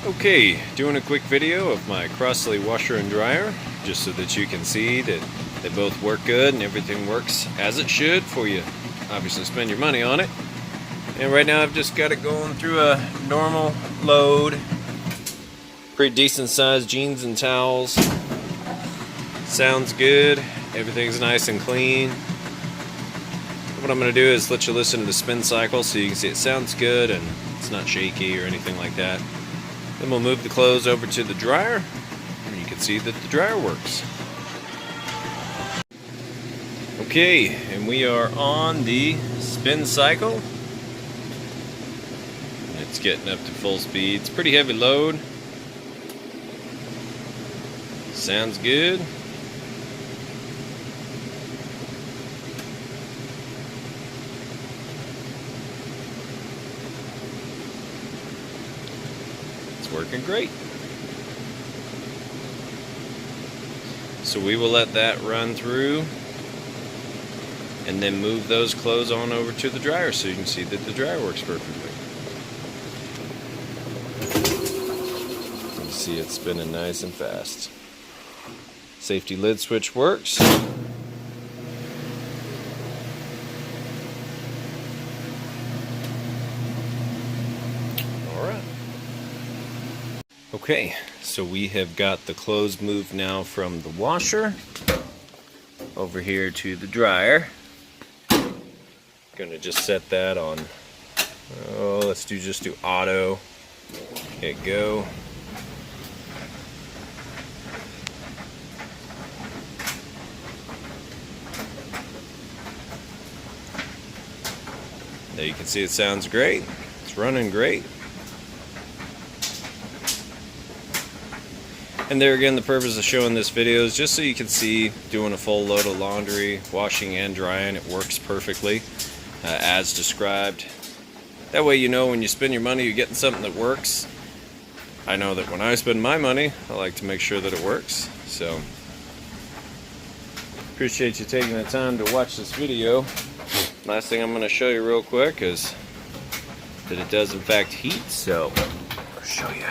Okay, doing a quick video of my Crosley washer and dryer, just so that you can see that they both work good and everything works as it should for you. Obviously spend your money on it. And right now I've just got it going through a normal load. Pretty decent sized jeans and towels. Sounds good. Everything's nice and clean. What I'm going to do is let you listen to the spin cycle so you can see it sounds good and it's not shaky or anything like that. Then we'll move the clothes over to the dryer and you can see that the dryer works. Okay, and we are on the spin cycle. It's getting up to full speed. It's a pretty heavy load. Sounds good. It's working great. So we will let that run through and then move those clothes on over to the dryer so you can see that the dryer works perfectly. You see it's spinning nice and fast. Safety lid switch works. Alright. Okay, so we have got the clothes moved now from the washer over here to the dryer. Gonna just set that on, let's just do auto. Hit go. There you can see it sounds great. It's running great. And there again, the purpose of showing this video is just so you can see doing a full load of laundry, washing and drying, it works perfectly as described. That way you know when you spend your money you're getting something that works. I know that when I spend my money I like to make sure that it works. So appreciate you taking the time to watch this video. Last thing I'm going to show you real quick is that it does in fact heat, so I'll show you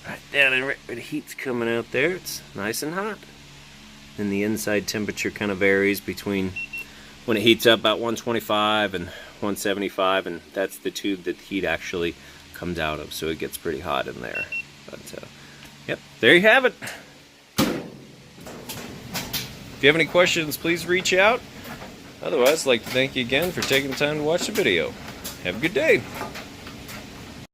right down and right where the heat's coming out there. It's nice and hot. And the inside temperature kind of varies between when it heats up about 125 and 175, and that's the tube that the heat actually comes out of, so it gets pretty hot in there. But yep, there you have it. If you have any questions, please reach out. Otherwise, I'd like to thank you again for taking the time to watch the video. Have a good day.